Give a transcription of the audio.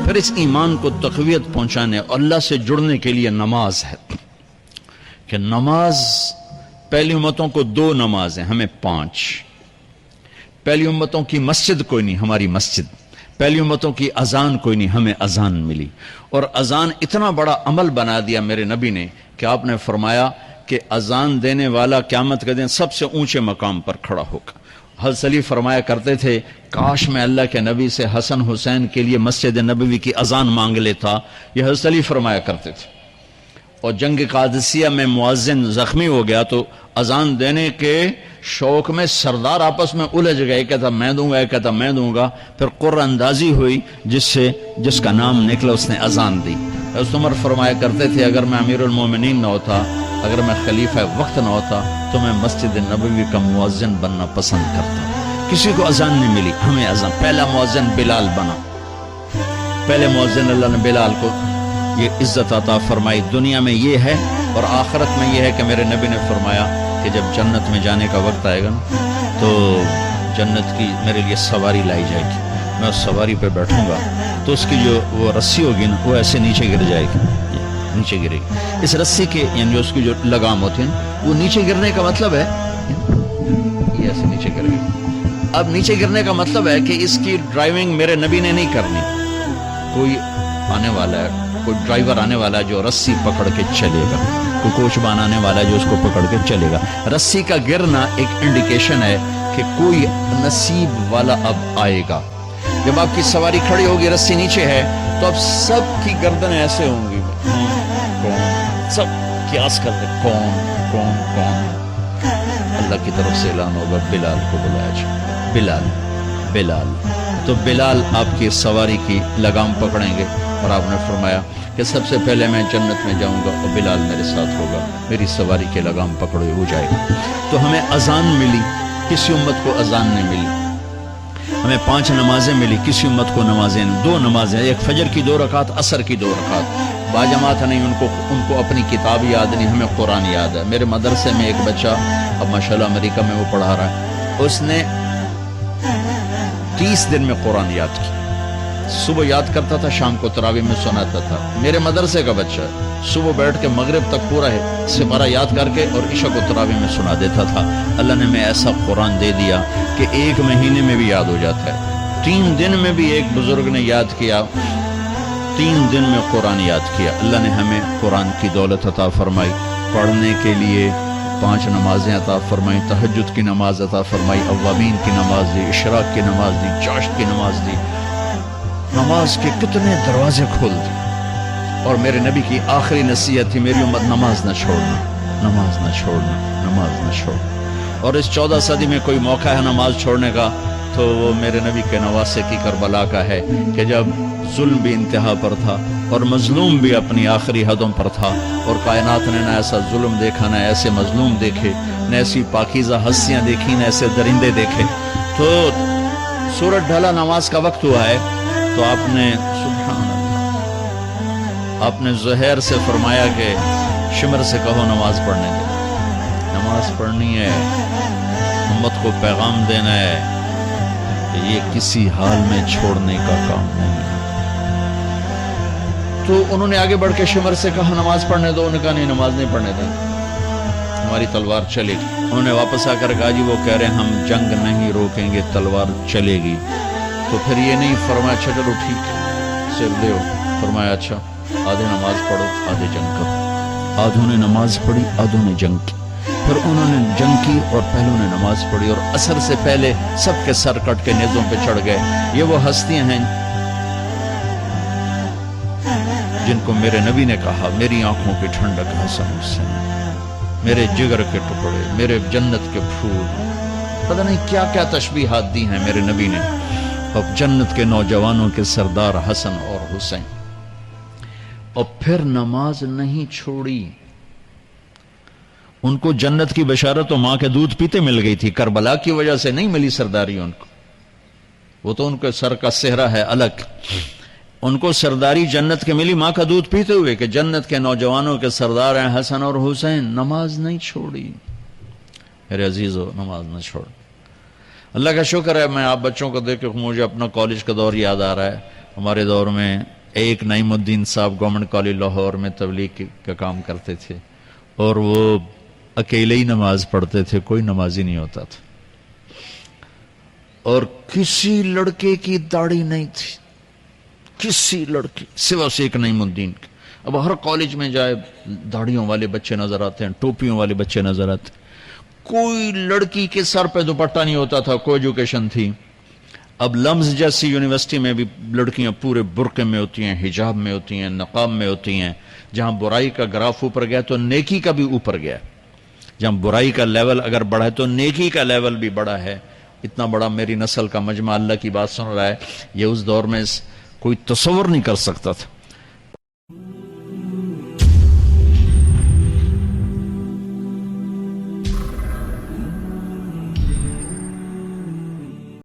پھر اس ایمان کو تقویت پہنچانے اور اللہ سے جڑنے کے لیے نماز ہے کہ نماز پہلی امتوں کو 2 نمازیں، ہمیں 5. پہلی امتوں کی مسجد کوئی نہیں، ہماری مسجد. پہلی امتوں کی اذان کوئی نہیں، ہمیں اذان ملی. اور اذان اتنا بڑا عمل بنا دیا میرے نبی نے کہ آپ نے فرمایا کہ اذان دینے والا قیامت کے دن سب سے اونچے مقام پر کھڑا ہوگا. حضرت علی فرمایا کرتے تھے کاش میں اللہ کے نبی سے حسن حسین کے لیے مسجد نبوی کی اذان مانگ لیتا. یہ حضرت علی فرمایا کرتے تھے. اور جنگ قادسیہ میں مؤذن زخمی ہو گیا تو اذان دینے کے شوق میں سردار آپس میں الجھ گئے، کہتا میں دوں گا، کہتا میں دوں گا. پھر قرہ اندازی ہوئی جس کا نام نکلا اس نے اذان دی. حضرت عمر فرمایا کرتے تھے اگر میں امیر المومنین نہ ہوتا، اگر میں خلیفہ وقت نہ ہوتا تو میں مسجد نبوی کا مؤذن بننا پسند کرتا. کسی کو اذان نہیں ملی، ہمیں اذان. پہلا مؤذن بلال بنا. پہلے مؤذن اللہ نے بلال کو یہ عزت عطا فرمائی. دنیا میں یہ ہے اور آخرت میں یہ ہے کہ میرے نبی نے فرمایا کہ جب جنت میں جانے کا وقت آئے گا نا تو جنت کی میرے لیے سواری لائی جائے گی. میں اس سواری پہ بیٹھوں گا تو اس کی جو وہ رسی ہوگی نا وہ ایسے نیچے گر جائے گی، نیچے گرے گی. اس رسی کے یعنی جو اس کی جو لگام ہوتی ہے نا وہ نیچے گرنے کا مطلب ہے یہ ایسے نیچے گر گئی. اب نیچے گرنے کا مطلب ہے کہ اس کی ڈرائیونگ میرے نبی نے نہیں کرنی. کوئی آنے والا ہے، کوئی ڈرائیور آنے والا ہے جو رسی پکڑ کے چلے گا، کوئی کوچبان آنے والا ہے جو اس کو پکڑ کے چلے گا. رسی کا گرنا ایک انڈیکیشن ہے کہ کوئی نصیب والا اب آئے گا. جب آپ کی سواری کھڑی ہوگی رسی نیچے ہے تو اب سب کی گردنیں ایسے ہوں گی، کون، سب قیاس کرتے کون کون کون. اللہ کی طرف سے اعلان ہوگا بلال کو بلایا جائے. بلال بلال. تو بلال آپ کی سواری کی لگام پکڑیں گے اور آپ نے فرمایا کہ سب سے پہلے میں جنت میں جاؤں گا اور بلال میرے ساتھ ہوگا، میری سواری کی لگام پکڑے ہو جائے گا. تو ہمیں اذان ملی، کسی امت کو اذان نہیں ملی. ہمیں 5 نمازیں ملی، کسی امت کو نمازیں. 2 نمازیں، ایک فجر کی 2 رکعت، عصر کی 2 رکعت. باجماعت نہیں، ان کو اپنی کتاب یاد نہیں، ہمیں قرآن یاد ہے. میرے مدرسے میں ایک بچہ اب ماشاءاللہ امریکہ میں وہ پڑھا رہا ہے، اس نے 30 دن میں قرآن یاد کیا. صبح یاد کرتا تھا، شام کو تراویح میں سناتا تھا. میرے مدرسے کا بچہ ہے، صبح بیٹھ کے مغرب تک پورا ہے سپارہ یاد کر کے اور عشاء کو تراویح میں سنا دیتا تھا. اللہ نے میں ایسا قرآن دے دیا کہ 1 مہینے میں بھی یاد ہو جاتا ہے. 3 دن میں بھی ایک بزرگ نے یاد کیا، 3 دن میں قرآن یاد کیا. اللہ نے ہمیں قرآن کی دولت عطا فرمائی. پڑھنے کے لیے 5 نمازیں عطا فرمائی، تہجد کی نماز عطا فرمائی، اوابین کی نماز دی، اشراق کی نماز دی، چاشت کی نماز دی. نماز کے کتنے دروازے کھول دی. اور میرے نبی کی آخری نصیحت تھی میری امت نماز نہ چھوڑنا، نماز نہ چھوڑنا، نماز نہ چھوڑنا. اور اس 14 صدی میں کوئی موقع ہے نماز چھوڑنے کا تو وہ میرے نبی کے نواسے کی کربلا کا ہے کہ جب ظلم بھی انتہا پر تھا اور مظلوم بھی اپنی آخری حدوں پر تھا اور کائنات نے نہ ایسا ظلم دیکھا، نہ ایسے مظلوم دیکھے، نہ ایسی پاکیزہ ہستیاں دیکھی، نہ ایسے درندے دیکھے. تو سورج ڈھلا، نماز کا وقت ہوا ہے تو آپ نے سبحان اللہ، آپ نے زہیر سے فرمایا کہ شمر سے کہو نماز پڑھنے دے. نماز پڑھنی ہے، امت کو پیغام دینا ہے کہ یہ کسی حال میں چھوڑنے کا کام نہیں ہے. تو انہوں نے آگے بڑھ کے شمر سے کہا نماز پڑھنے دو. انہوں نے کہا نہیں، نماز نہیں پڑھنے دیں، ہماری تلوار چلے گی. انہوں نے واپس آ کر کہا جی وہ کہہ رہے ہیں ہم جنگ نہیں روکیں گے، تلوار چلے گی. تو پھر یہ نہیں فرمایا اچھا چلو ٹھیک ہے سیب دے. فرمایا اچھا آدھے نماز پڑھو آدھے جنگ کرو. آدھوں نے نماز پڑھی، آدھوں نے جنگ کی. پھر انہوں نے جنگ کی اور پہلوں نے نماز پڑھی. اور عصر سے پہلے سب کے سر کٹ کے نیزوں پہ چڑھ گئے. یہ وہ ہستیاں ہیں جن کو میرے نبی نے کہا میری آنکھوں کی ٹھنڈک حسن حسین، میرے جگر کے ٹکڑے، میرے جنت کے پھول. پتہ نہیں کیا کیا تشبیہات دی ہیں میرے نبی نے. اور جنت کے نوجوانوں کے سردار حسن اور حسین. اور پھر نماز نہیں چھوڑی. ان کو جنت کی بشارت تو ماں کے دودھ پیتے مل گئی تھی، کربلا کی وجہ سے نہیں ملی سرداری ان کو. وہ تو ان کے سر کا صحرا ہے الگ. ان کو سرداری جنت کے ملی ماں کا دودھ پیتے ہوئے کہ جنت کے نوجوانوں کے سردار ہیں حسن اور حسین. نماز نہیں چھوڑی. میرے عزیزو نماز نہ چھوڑ. اللہ کا شکر ہے میں آپ بچوں کو دیکھ کے مجھے اپنا کالج کا دور یاد آ رہا ہے. ہمارے دور میں ایک نعیم الدین صاحب گورنمنٹ کالج لاہور میں تبلیغ کا کام کرتے تھے، اور وہ اکیلے ہی نماز پڑھتے تھے، کوئی نمازی نہیں ہوتا تھا، اور کسی لڑکے کی داڑھی نہیں تھی، کسی لڑکی سوا سے ایک نعیم الدین کی۔ اب ہر کالج میں جائے داڑھیوں والے بچے نظر آتے ہیں، ٹوپیوں والے بچے نظر آتے ہیں، کوئی لڑکی کے سر پہ دوپٹہ نہیں ہوتا تھا، کوئی ایجوکیشن تھی۔ اب لمز جیسی یونیورسٹی میں بھی لڑکیاں پورے برقعے میں ہوتی ہیں، حجاب میں ہوتی ہیں، نقاب میں ہوتی ہیں۔ جہاں برائی کا گراف اوپر گیا تو نیکی کا بھی اوپر گیا، جہاں برائی کا لیول اگر بڑھا ہے تو نیکی کا لیول بھی بڑا ہے۔ اتنا بڑا میری نسل کا مجمع اللہ کی بات سن رہا ہے، یہ اس دور میں کوئی تصور نہیں کر سکتا تھا۔